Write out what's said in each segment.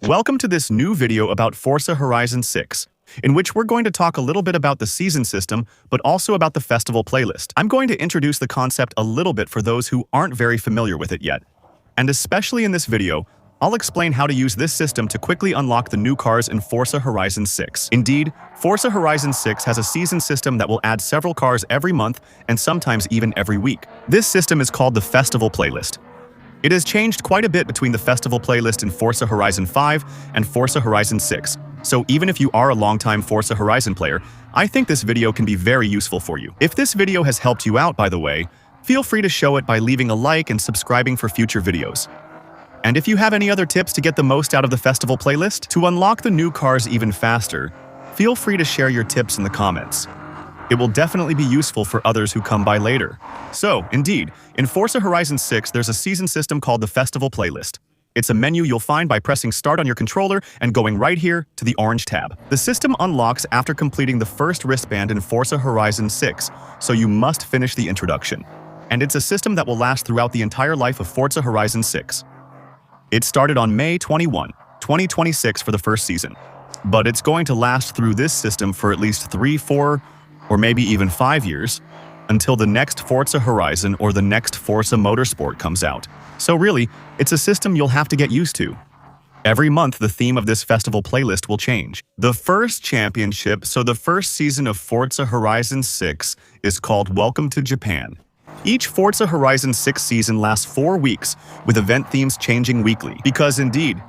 Welcome to this new video about Forza Horizon 6, in which we're going to talk a little bit about the season system, but also about the festival playlist. I'm going to introduce the concept a little bit for those who aren't very familiar with it yet. And especially in this video, I'll explain how to use this system to quickly unlock the new cars in Forza Horizon 6. Indeed, Forza Horizon 6 has a season system that will add several cars every month and sometimes even every week. This system is called the festival playlist. It has changed quite a bit between the festival playlist in Forza Horizon 5 and Forza Horizon 6, so even if you are a longtime Forza Horizon player, I think this video can be very useful for you. If this video has helped you out, by the way, feel free to show it by leaving a like and subscribing for future videos. And if you have any other tips to get the most out of the festival playlist, to unlock the new cars even faster, feel free to share your tips in the comments. It will definitely be useful for others who come by later. So, indeed, in Forza Horizon 6, there's a season system called the Festival Playlist. It's a menu you'll find by pressing Start on your controller and going right here to the orange tab. The system unlocks after completing the first wristband in Forza Horizon 6, so you must finish the introduction. And it's a system that will last throughout the entire life of Forza Horizon 6. It started on May 21, 2026 for the first season, but it's going to last through this system for at least 3, 4, or maybe even 5 years, until the next Forza Horizon or the next Forza Motorsport comes out. So really, it's a system you'll have to get used to. Every month, the theme of this festival playlist will change. The first championship, so the first season of Forza Horizon 6, is called Welcome to Japan. Each Forza Horizon 6 season lasts 4 weeks, with event themes changing weekly. Because indeed,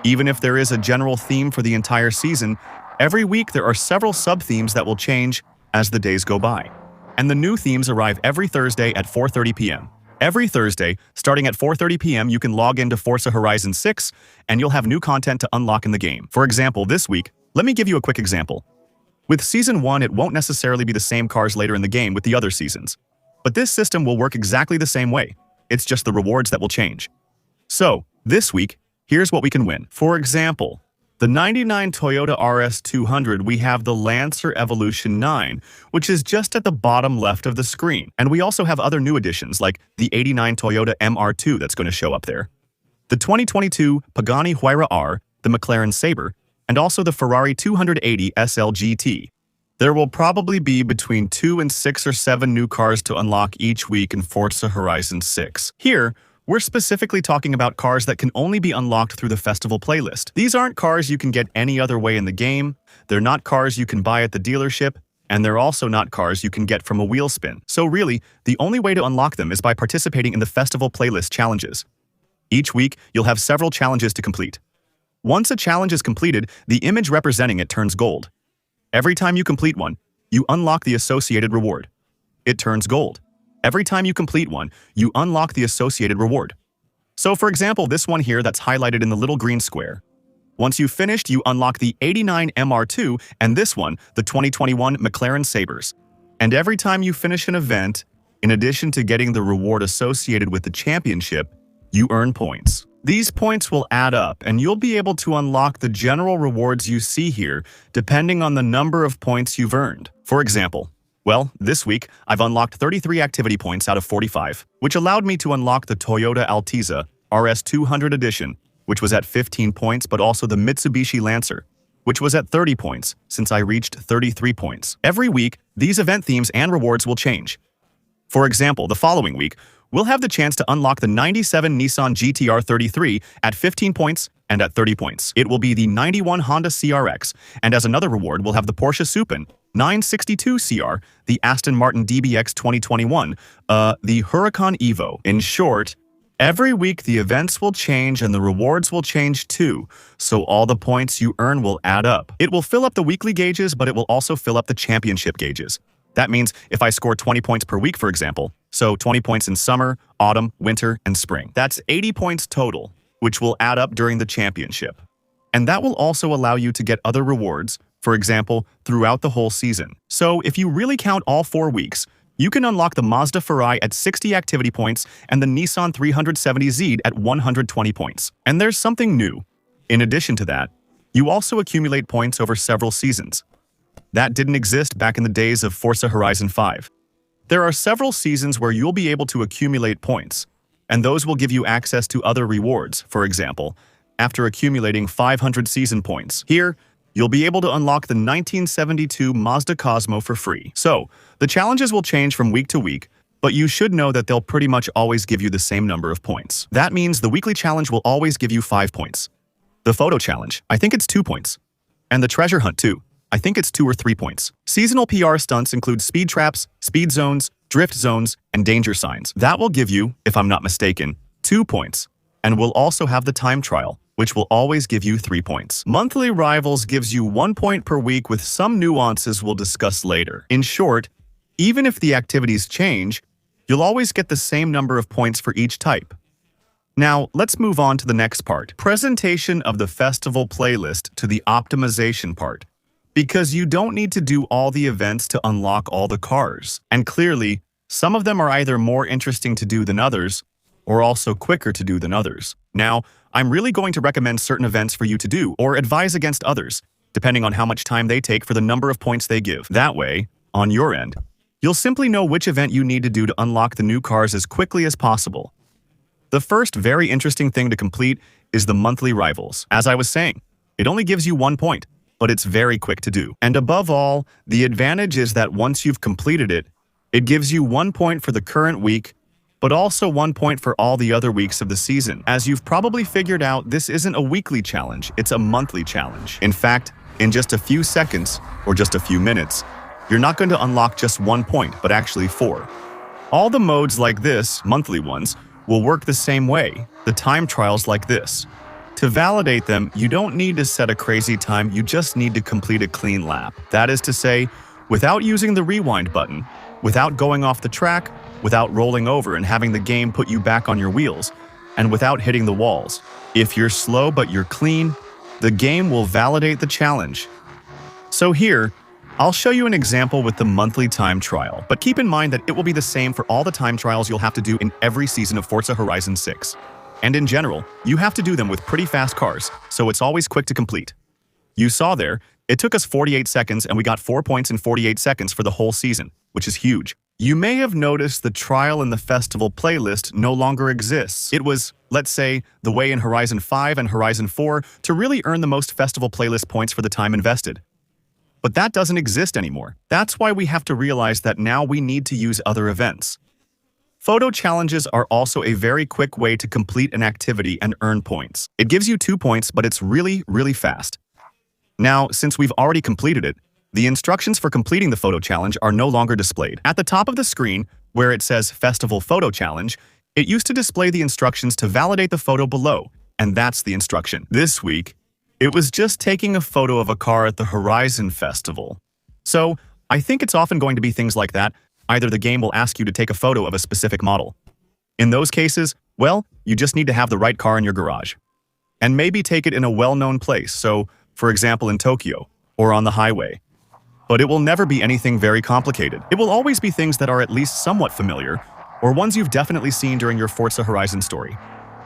even if there is a general theme for the entire season, every week there are several sub-themes that will change as the days go by. And the new themes arrive every Thursday at 4:30 p.m. Every Thursday, starting at 4:30 p.m., you can log into Forza Horizon 6, and you'll have new content to unlock in the game. For example, this week, let me give you a quick example. With Season 1, it won't necessarily be the same cars later in the game with the other seasons. But this system will work exactly the same way. It's just the rewards that will change. So, this week, here's what we can win. For example, the 99 Toyota RS200, we have the Lancer Evolution 9, which is just at the bottom left of the screen. And we also have other new additions like the 89 Toyota MR2 that's going to show up there, the 2022 Pagani Huayra R, the McLaren Sabre, and also the Ferrari 280 SLGT. There will probably be between 2 and 6 or 7 new cars to unlock each week in Forza Horizon 6. Here, we're specifically talking about cars that can only be unlocked through the festival playlist. These aren't cars you can get any other way in the game, they're not cars you can buy at the dealership, and they're also not cars you can get from a wheel spin. So really, the only way to unlock them is by participating in the festival playlist challenges. Each week, you'll have several challenges to complete. Once a challenge is completed, the image representing it turns gold. Every time you complete one, you unlock the associated reward. It turns gold. Every time you complete one, you unlock the associated reward. So for example, this one here that's highlighted in the little green square. Once you've finished, you unlock the 89 MR2 and this one, the 2021 McLaren Sabres. And every time you finish an event, in addition to getting the reward associated with the championship, you earn points. These points will add up, and you'll be able to unlock the general rewards you see here depending on the number of points you've earned. For example, well, this week, I've unlocked 33 activity points out of 45, which allowed me to unlock the Toyota Altiza RS200 Edition, which was at 15 points, but also the Mitsubishi Lancer, which was at 30 points, since I reached 33 points. Every week, these event themes and rewards will change. For example, the following week, we'll have the chance to unlock the 97 Nissan GT-R 33 at 15 points and at 30 points. It will be the 91 Honda CRX, and as another reward, we'll have the Porsche Supin 962 CR, the Aston Martin DBX 2021, the Huracan Evo. In short, every week the events will change and the rewards will change too, so all the points you earn will add up. It will fill up the weekly gauges, but it will also fill up the championship gauges. That means if I score 20 points per week, for example, so 20 points in summer, autumn, winter, and spring, that's 80 points total, which will add up during the championship. And that will also allow you to get other rewards, for example, throughout the whole season. So if you really count all 4 weeks, you can unlock the Mazda Ferrari at 60 activity points and the Nissan 370Z at 120 points. And there's something new. In addition to that, you also accumulate points over several seasons. That didn't exist back in the days of Forza Horizon 5. There are several seasons where you'll be able to accumulate points, and those will give you access to other rewards, for example, after accumulating 500 season points. Here, you'll be able to unlock the 1972 Mazda Cosmo for free. So, the challenges will change from week to week, but you should know that they'll pretty much always give you the same number of points. That means the weekly challenge will always give you 5 points. The photo challenge, I think it's 2 points. And the treasure hunt too, I think it's 2 or 3 points. Seasonal PR stunts include speed traps, speed zones, drift zones, and danger signs. That will give you, if I'm not mistaken, 2 points. And we'll also have the time trial, which will always give you 3 points. Monthly Rivals gives you 1 point per week with some nuances we'll discuss later. In short, even if the activities change, you'll always get the same number of points for each type. Now, let's move on to the next part. Presentation of the festival playlist to the optimization part. Because you don't need to do all the events to unlock all the cars. And clearly, some of them are either more interesting to do than others, or also quicker to do than others. Now, I'm really going to recommend certain events for you to do, or advise against others, depending on how much time they take for the number of points they give. That way, on your end, you'll simply know which event you need to do to unlock the new cars as quickly as possible. The first very interesting thing to complete is the monthly rivals. As I was saying, it only gives you 1 point, but it's very quick to do. And above all, the advantage is that once you've completed it, it gives you 1 point for the current week, but also 1 point for all the other weeks of the season. As you've probably figured out, this isn't a weekly challenge, it's a monthly challenge. In fact, in just a few seconds, or just a few minutes, you're not going to unlock just 1 point, but actually 4. All the modes like this, monthly ones, will work the same way, the time trials like this. To validate them, you don't need to set a crazy time, you just need to complete a clean lap. That is to say, without using the rewind button, without going off the track, without rolling over and having the game put you back on your wheels, and without hitting the walls. If you're slow but you're clean, the game will validate the challenge. So here, I'll show you an example with the monthly time trial, but keep in mind that it will be the same for all the time trials you'll have to do in every season of Forza Horizon 6. And in general, you have to do them with pretty fast cars, so it's always quick to complete. You saw there, it took us 48 seconds and we got 4 points in 48 seconds for the whole season, which is huge. You may have noticed the trial in the festival playlist no longer exists. It was, let's say, the way in Horizon 5 and Horizon 4 to really earn the most festival playlist points for the time invested. But that doesn't exist anymore. That's why we have to realize that now we need to use other events. Photo challenges are also a very quick way to complete an activity and earn points. It gives you 2 points, but it's really, really fast. Now, since we've already completed it, the instructions for completing the photo challenge are no longer displayed. At the top of the screen, where it says Festival Photo Challenge, it used to display the instructions to validate the photo below, and that's the instruction. This week, it was just taking a photo of a car at the Horizon Festival. So, I think it's often going to be things like that. Either the game will ask you to take a photo of a specific model. In those cases, well, you just need to have the right car in your garage. And maybe take it in a well-known place, so, for example in Tokyo, or on the highway. But it will never be anything very complicated. It will always be things that are at least somewhat familiar, or ones you've definitely seen during your Forza Horizon story.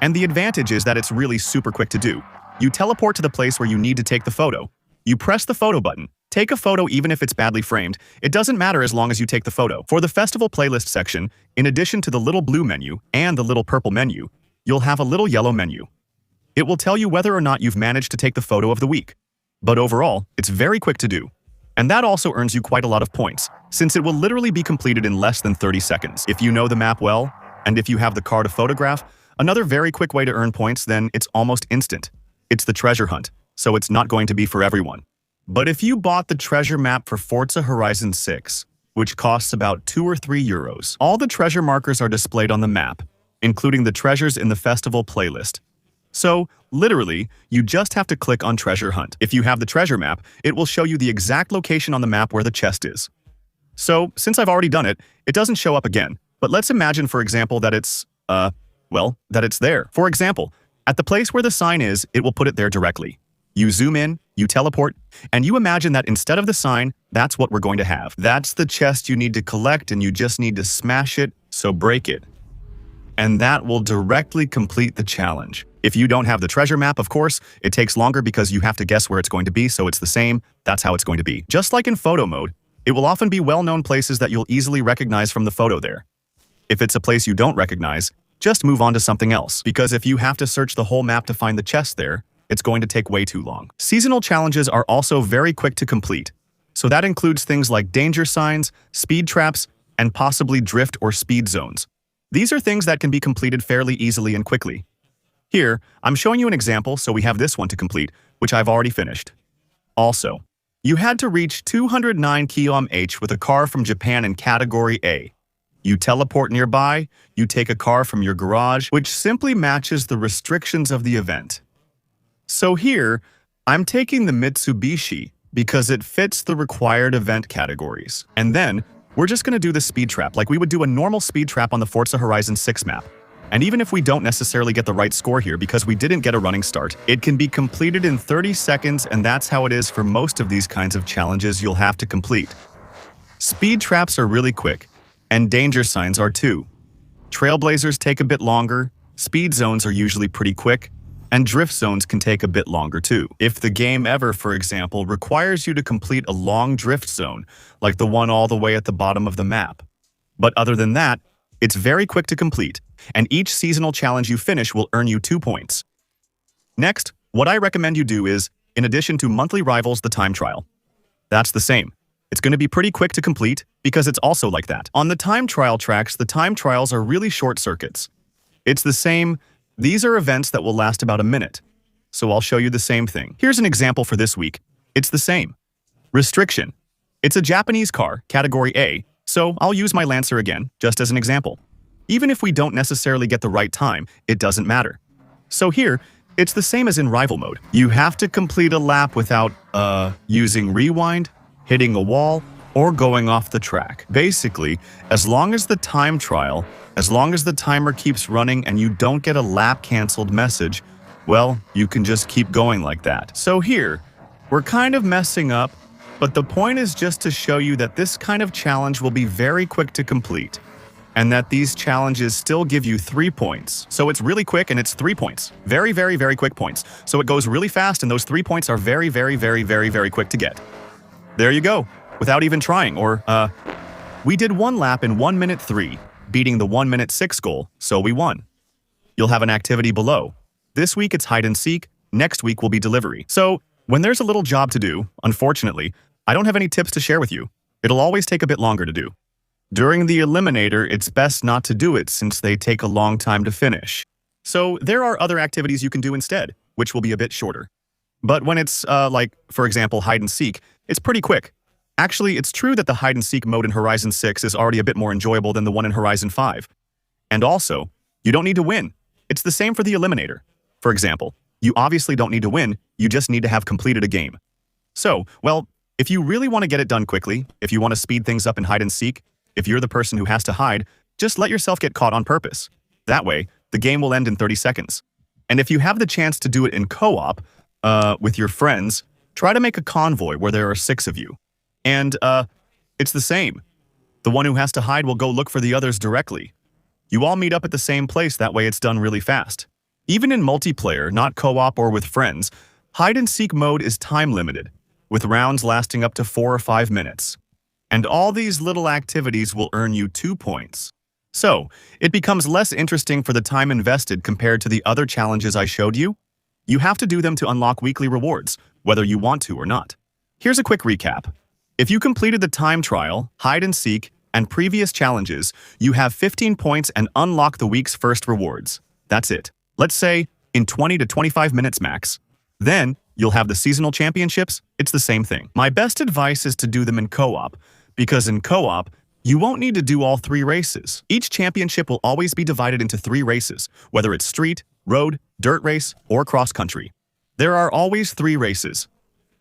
And the advantage is that it's really super quick to do. You teleport to the place where you need to take the photo. You press the photo button. Take a photo even if it's badly framed. It doesn't matter as long as you take the photo. For the festival playlist section, in addition to the little blue menu and the little purple menu, you'll have a little yellow menu. It will tell you whether or not you've managed to take the photo of the week. But overall, it's very quick to do. And that also earns you quite a lot of points, since it will literally be completed in less than 30 seconds. If you know the map well, and if you have the car to photograph, another very quick way to earn points, then it's almost instant. It's the treasure hunt, so it's not going to be for everyone. But if you bought the treasure map for Forza Horizon 6, which costs about 2 or 3 euros, all the treasure markers are displayed on the map, including the treasures in the festival playlist. So, literally, you just have to click on Treasure Hunt. If you have the treasure map, it will show you the exact location on the map where the chest is. So, since I've already done it, it doesn't show up again. But let's imagine, for example, that it's, that it's there. For example, at the place where the sign is, it will put it there directly. You zoom in, you teleport, and you imagine that instead of the sign, that's what we're going to have. That's the chest you need to collect, and you just need to smash it, so break it. And that will directly complete the challenge. If you don't have the treasure map, of course, it takes longer because you have to guess where it's going to be, so it's the same. That's how it's going to be. Just like in photo mode, it will often be well-known places that you'll easily recognize from the photo there. If it's a place you don't recognize, just move on to something else, because if you have to search the whole map to find the chest there, it's going to take way too long. Seasonal challenges are also very quick to complete, so that includes things like danger signs, speed traps, and possibly drift or speed zones. These are things that can be completed fairly easily and quickly. Here, I'm showing you an example, so we have this one to complete, which I've already finished. Also, you had to reach 209 km/h with a car from Japan in Category A. You teleport nearby, you take a car from your garage, which simply matches the restrictions of the event. So here, I'm taking the Mitsubishi because it fits the required event categories. And then, we're just going to do the speed trap like we would do a normal speed trap on the Forza Horizon 6 map. And even if we don't necessarily get the right score here because we didn't get a running start, it can be completed in 30 seconds, and that's how it is for most of these kinds of challenges you'll have to complete. Speed traps are really quick, and danger signs are too. Trailblazers take a bit longer, speed zones are usually pretty quick, and drift zones can take a bit longer too. If the game ever, for example, requires you to complete a long drift zone, like the one all the way at the bottom of the map. But other than that, it's very quick to complete, and each seasonal challenge you finish will earn you 2 points. Next, what I recommend you do is, in addition to monthly rivals, the time trial. That's the same. It's going to be pretty quick to complete because it's also like that. On the time trial tracks, the time trials are really short circuits. It's the same. These are events that will last about a minute. So I'll show you the same thing. Here's an example for this week. It's the same. Restriction. It's a Japanese car, Category A, so I'll use my Lancer again, just as an example. Even if we don't necessarily get the right time, it doesn't matter. So here, it's the same as in rival mode. You have to complete a lap without, using rewind, hitting a wall, or going off the track. Basically, as long as the timer keeps running and you don't get a lap canceled message, well, you can just keep going like that. So here, we're kind of messing up, but the point is just to show you that this kind of challenge will be very quick to complete, and that these challenges still give you 3 points. So it's really quick and it's 3 points. Very, very, very quick points. So it goes really fast and those 3 points are very, very, very, very, very quick to get. There you go, without even trying, or, we did 1 lap in 1 minute 3, beating the 1 minute 6 goal, so we won. You'll have an activity below. This week it's hide and seek, next week will be delivery. So, when there's a little job to do, unfortunately, I don't have any tips to share with you. It'll always take a bit longer to do. During the Eliminator, it's best not to do it since they take a long time to finish. So, there are other activities you can do instead, which will be a bit shorter. But when it's, like, for example, hide and seek, it's pretty quick. Actually, it's true that the hide and seek mode in Horizon 6 is already a bit more enjoyable than the one in Horizon 5. And also, you don't need to win. It's the same for the Eliminator. For example, you obviously don't need to win, you just need to have completed a game. So, well, if you really want to get it done quickly, if you want to speed things up in hide and seek, if you're the person who has to hide, just let yourself get caught on purpose. That way, the game will end in 30 seconds. And if you have the chance to do it in co-op, with your friends, try to make a convoy where there are 6 of you. And, it's the same. The one who has to hide will go look for the others directly. You all meet up at the same place, that way it's done really fast. Even in multiplayer, not co-op or with friends, hide-and-seek mode is time-limited, with rounds lasting up to 4 or 5 minutes. And all these little activities will earn you 2 points. So, it becomes less interesting for the time invested compared to the other challenges I showed you. You have to do them to unlock weekly rewards, whether you want to or not. Here's a quick recap. If you completed the time trial, hide and seek, and previous challenges, you have 15 points and unlock the week's first rewards. That's it. Let's say in 20 to 25 minutes max. Then, you'll have the seasonal championships. It's the same thing. My best advice is to do them in co-op, because in co-op, you won't need to do all 3 races. Each championship will always be divided into 3 races, whether it's street, road, dirt race, or cross-country. There are always 3 races.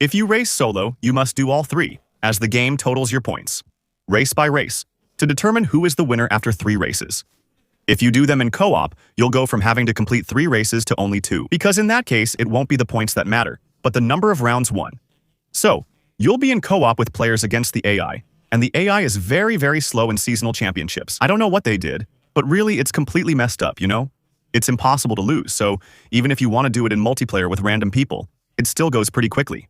If you race solo, you must do all 3, as the game totals your points, race by race, to determine who is the winner after 3 races. If you do them in co-op, you'll go from having to complete 3 races to only 2, because in that case, it won't be the points that matter, but the number of rounds won. So, you'll be in co-op with players against the AI, and the AI is very, very slow in seasonal championships. I don't know what they did, but really it's completely messed up, you know? It's impossible to lose, so even if you want to do it in multiplayer with random people, it still goes pretty quickly.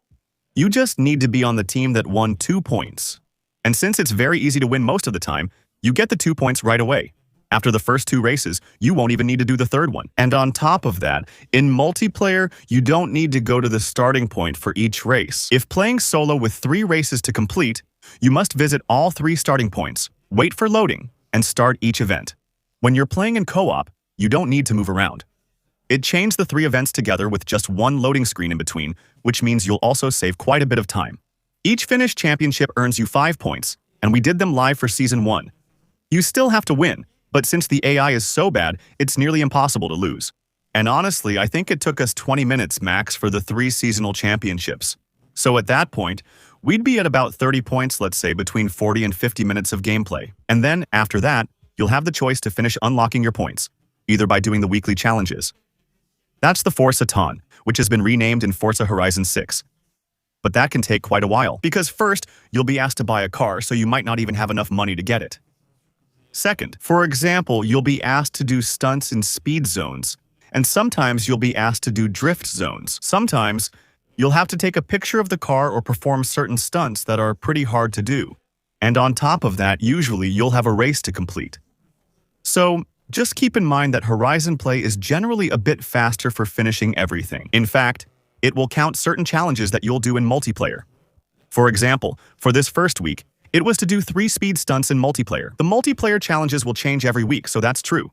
You just need to be on the team that won 2 points. And since it's very easy to win most of the time, you get the 2 points right away. After the first 2 races, you won't even need to do the third one. And on top of that, in multiplayer, you don't need to go to the starting point for each race. If playing solo with 3 races to complete, you must visit all 3 starting points, wait for loading, and start each event. When you're playing in co-op, you don't need to move around. It chains the 3 events together with just 1 loading screen in between, which means you'll also save quite a bit of time. Each finished championship earns you 5 points, and we did them live for Season 1. You still have to win, but since the AI is so bad, it's nearly impossible to lose. And honestly, I think it took us 20 minutes max for the 3 seasonal championships. So at that point, we'd be at about 30 points, let's say, between 40 and 50 minutes of gameplay. And then, after that, you'll have the choice to finish unlocking your points, either by doing the weekly challenges. That's the Forza Ton, which has been renamed in Forza Horizon 6. But that can take quite a while, because first, you'll be asked to buy a car, so you might not even have enough money to get it. Second, for example, you'll be asked to do stunts in speed zones, and sometimes you'll be asked to do drift zones. Sometimes, you'll have to take a picture of the car or perform certain stunts that are pretty hard to do. And on top of that, usually you'll have a race to complete. So, just keep in mind that Horizon Play is generally a bit faster for finishing everything. In fact, it will count certain challenges that you'll do in multiplayer. For example, for this first week, it was to do 3 speed stunts in multiplayer. The multiplayer challenges will change every week, so that's true.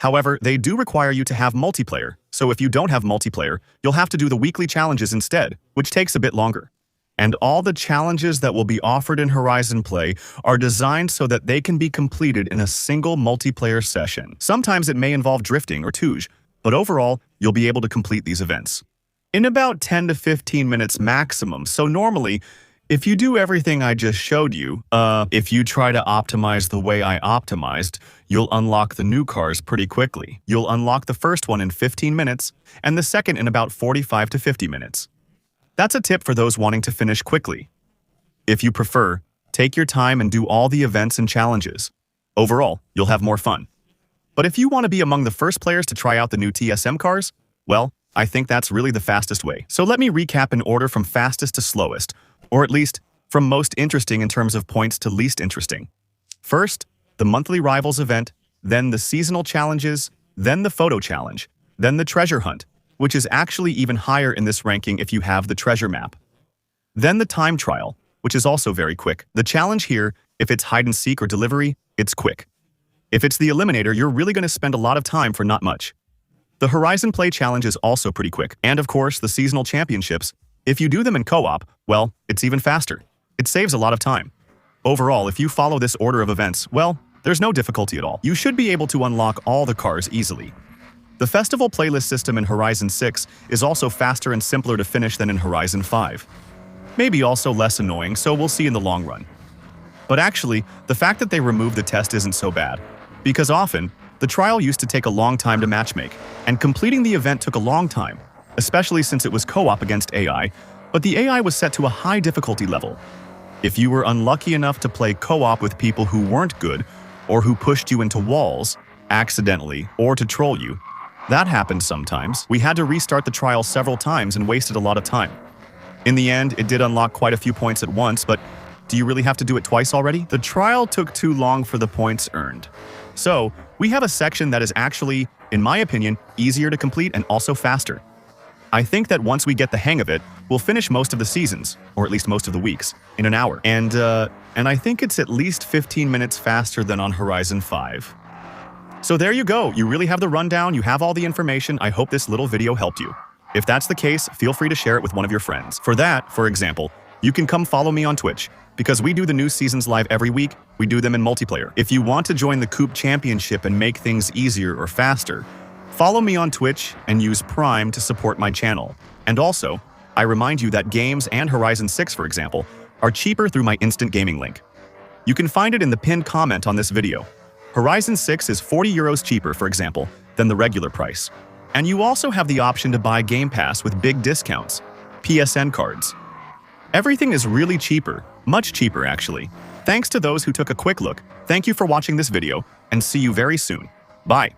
However, they do require you to have multiplayer, so if you don't have multiplayer, you'll have to do the weekly challenges instead, which takes a bit longer. And all the challenges that will be offered in Horizon Play are designed so that they can be completed in a single multiplayer session. Sometimes it may involve drifting or touge, but overall, you'll be able to complete these events in about 10 to 15 minutes maximum. So normally, if you do everything I just showed you, if you try to optimize the way I optimized, you'll unlock the new cars pretty quickly. You'll unlock the first one in 15 minutes, and the second in about 45 to 50 minutes. That's a tip for those wanting to finish quickly. If you prefer, take your time and do all the events and challenges. Overall, you'll have more fun. But if you want to be among the first players to try out the new TSM cars, well, I think that's really the fastest way. So let me recap in order from fastest to slowest, or at least from most interesting in terms of points to least interesting. First, the monthly Rivals event, then the seasonal challenges, then the photo challenge, then the treasure hunt, which is actually even higher in this ranking if you have the treasure map. Then the time trial, which is also very quick. The challenge here, if it's hide and seek or delivery, it's quick. If it's the eliminator, you're really going to spend a lot of time for not much. The Horizon Play challenge is also pretty quick. And of course, the seasonal championships, if you do them in co-op, well, it's even faster. It saves a lot of time. Overall, if you follow this order of events, well, there's no difficulty at all. You should be able to unlock all the cars easily. The festival playlist system in Horizon 6 is also faster and simpler to finish than in Horizon 5. Maybe also less annoying, so we'll see in the long run. But actually, the fact that they removed the test isn't so bad, because often, the trial used to take a long time to matchmake, and completing the event took a long time, especially since it was co-op against AI, but the AI was set to a high difficulty level. If you were unlucky enough to play co-op with people who weren't good, or who pushed you into walls, accidentally, or to troll you, that happened sometimes. We had to restart the trial several times and wasted a lot of time. In the end, it did unlock quite a few points at once, but do you really have to do it twice already? The trial took too long for the points earned. So, we have a section that is actually, in my opinion, easier to complete and also faster. I think that once we get the hang of it, we'll finish most of the seasons, or at least most of the weeks, in an hour. And I think it's at least 15 minutes faster than on Horizon 5. So there you go, you really have the rundown, you have all the information. I hope this little video helped you. If that's the case, feel free to share it with one of your friends. For that, for example, you can come follow me on Twitch, because we do the new seasons live every week. We do them in multiplayer. If you want to join the Coupe Championship and make things easier or faster, follow me on Twitch and use Prime to support my channel. And also, I remind you that games and Horizon 6, for example, are cheaper through my instant gaming link. You can find it in the pinned comment on this video. Horizon 6 is 40 euros cheaper, for example, than the regular price. And you also have the option to buy Game Pass with big discounts, PSN cards. Everything is really cheaper, much cheaper actually. Thanks to those who took a quick look, thank you for watching this video, and see you very soon. Bye.